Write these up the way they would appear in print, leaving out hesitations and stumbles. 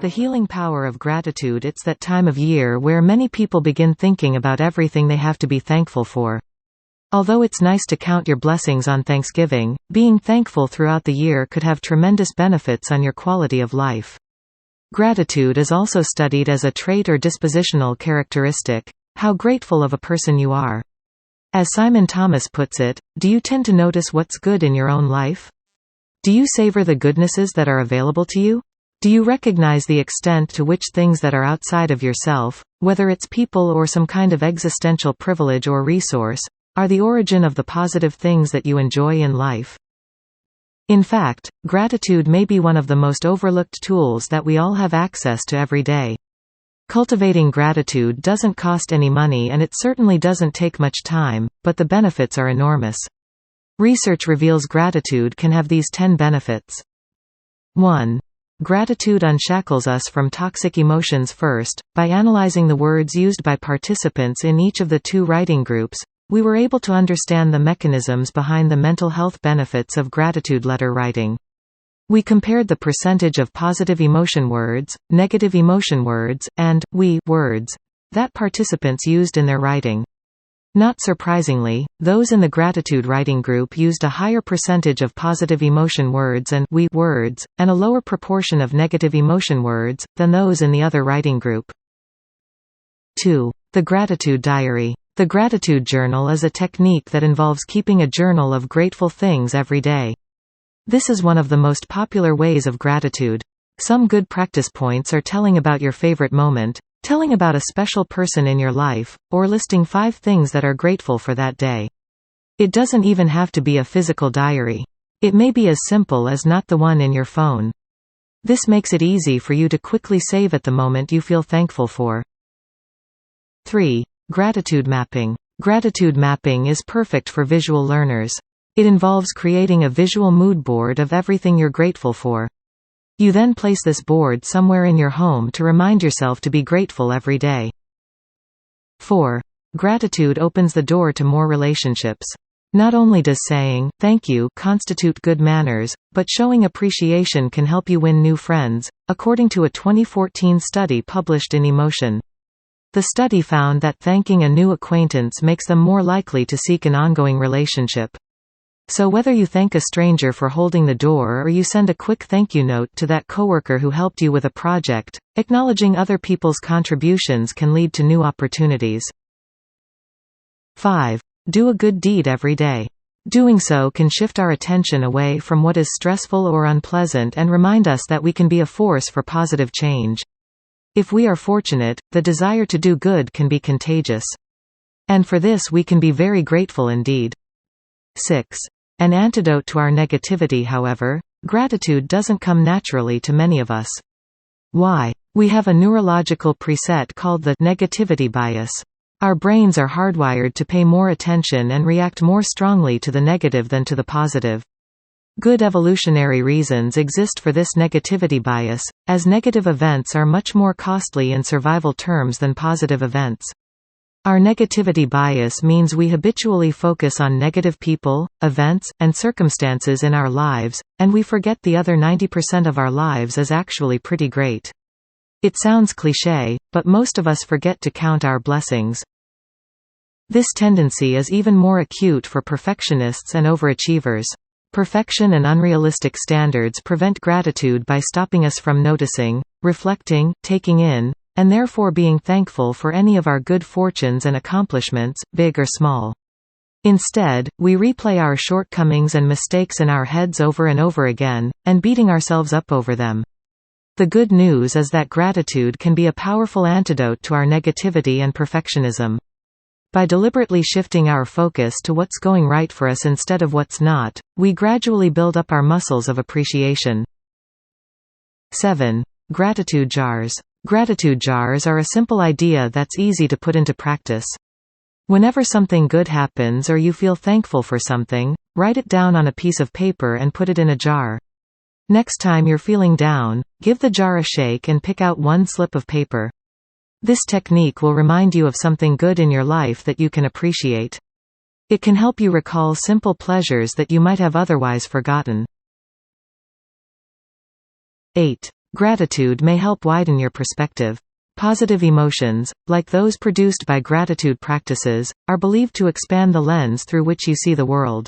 The healing power of gratitude. It's that time of year where many people begin thinking about everything they have to be thankful for. Although it's nice to count your blessings on Thanksgiving, being thankful throughout the year could have tremendous benefits on your quality of life. Gratitude is also studied as a trait or dispositional characteristic, how grateful of a person you are. As Simon Thomas puts it, do you tend to notice what's good in your own life? Do you savor the goodnesses that are available to you? Do you recognize the extent to which things that are outside of yourself, whether it's people or some kind of existential privilege or resource, are the origin of the positive things that you enjoy in life? In fact, gratitude may be one of the most overlooked tools that we all have access to every day. Cultivating gratitude doesn't cost any money and it certainly doesn't take much time, but the benefits are enormous. Research reveals gratitude can have these 10 benefits. 1. Gratitude unshackles us from toxic emotions. First, by analyzing the words used by participants in each of the 2 writing groups, we were able to understand the mechanisms behind the mental health benefits of gratitude letter writing. We compared the percentage of positive emotion words, negative emotion words, and we words that participants used in their writing. Not surprisingly, those in the gratitude writing group used a higher percentage of positive emotion words and we words, and a lower proportion of negative emotion words, than those in the other writing group. 2. The gratitude diary. The gratitude journal is a technique that involves keeping a journal of grateful things every day. This is one of the most popular ways of gratitude. Some good practice points are telling about your favorite moment, telling about a special person in your life, or listing 5 things that are grateful for that day. It doesn't even have to be a physical diary. It may be as simple as not the one in your phone. This makes it easy for you to quickly save at the moment you feel thankful for. 3. Gratitude mapping. Gratitude mapping is perfect for visual learners. It involves creating a visual mood board of everything you're grateful for. You then place this board somewhere in your home to remind yourself to be grateful every day. 4. Gratitude opens the door to more relationships. Not only does saying, "thank you," constitute good manners, but showing appreciation can help you win new friends, according to a 2014 study published in Emotion. The study found that thanking a new acquaintance makes them more likely to seek an ongoing relationship. So whether you thank a stranger for holding the door or you send a quick thank you note to that coworker who helped you with a project, acknowledging other people's contributions can lead to new opportunities. 5. Do a good deed every day. Doing so can shift our attention away from what is stressful or unpleasant and remind us that we can be a force for positive change. If we are fortunate, the desire to do good can be contagious. And for this we can be very grateful indeed. 6. An antidote to our negativity. However, gratitude doesn't come naturally to many of us. Why? We have a neurological preset called the negativity bias. Our brains are hardwired to pay more attention and react more strongly to the negative than to the positive. Good evolutionary reasons exist for this negativity bias, as negative events are much more costly in survival terms than positive events. Our negativity bias means we habitually focus on negative people, events, and circumstances in our lives, and we forget the other 90% of our lives is actually pretty great. It sounds cliché, but most of us forget to count our blessings. This tendency is even more acute for perfectionists and overachievers. Perfection and unrealistic standards prevent gratitude by stopping us from noticing, reflecting, taking in, and therefore being thankful for any of our good fortunes and accomplishments, big or small. Instead, we replay our shortcomings and mistakes in our heads over and over again, and beating ourselves up over them. The good news is that gratitude can be a powerful antidote to our negativity and perfectionism. By deliberately shifting our focus to what's going right for us instead of what's not, we gradually build up our muscles of appreciation. 7. Gratitude jars. Gratitude jars are a simple idea that's easy to put into practice. Whenever something good happens or you feel thankful for something, write it down on a piece of paper and put it in a jar. Next time you're feeling down, give the jar a shake and pick out one slip of paper. This technique will remind you of something good in your life that you can appreciate. It can help you recall simple pleasures that you might have otherwise forgotten. 8. Gratitude may help widen your perspective. Positive emotions, like those produced by gratitude practices, are believed to expand the lens through which you see the world.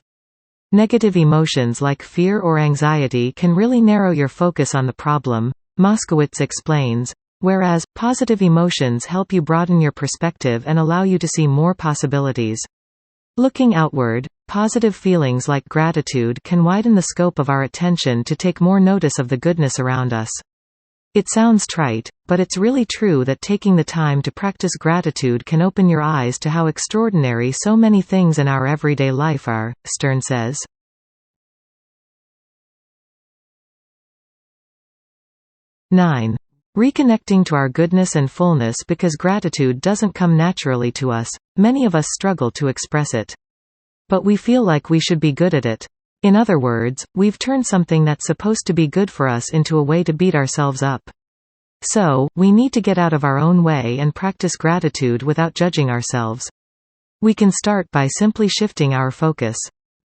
Negative emotions like fear or anxiety can really narrow your focus on the problem, Moskowitz explains, whereas, positive emotions help you broaden your perspective and allow you to see more possibilities. Looking outward, positive feelings like gratitude can widen the scope of our attention to take more notice of the goodness around us. It sounds trite, but it's really true that taking the time to practice gratitude can open your eyes to how extraordinary so many things in our everyday life are, Stern says. Reconnecting to our goodness and fullness. Because gratitude doesn't come naturally to us, many of us struggle to express it. But we feel like we should be good at it. In other words, we've turned something that's supposed to be good for us into a way to beat ourselves up. So, we need to get out of our own way and practice gratitude without judging ourselves. We can start by simply shifting our focus.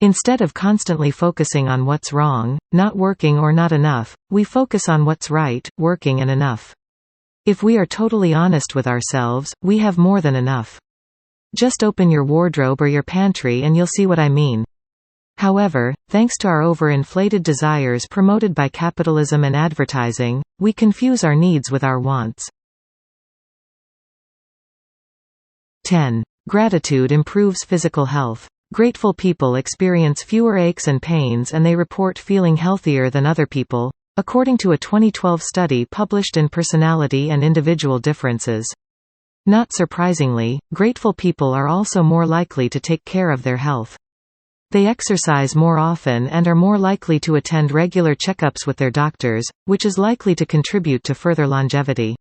Instead of constantly focusing on what's wrong, not working or not enough, we focus on what's right, working and enough. If we are totally honest with ourselves, we have more than enough. Just open your wardrobe or your pantry and you'll see what I mean. However, thanks to our overinflated desires promoted by capitalism and advertising, we confuse our needs with our wants. 10. Gratitude improves physical health. Grateful people experience fewer aches and pains and they report feeling healthier than other people, according to a 2012 study published in Personality and Individual Differences. Not surprisingly, grateful people are also more likely to take care of their health. They exercise more often and are more likely to attend regular checkups with their doctors, which is likely to contribute to further longevity.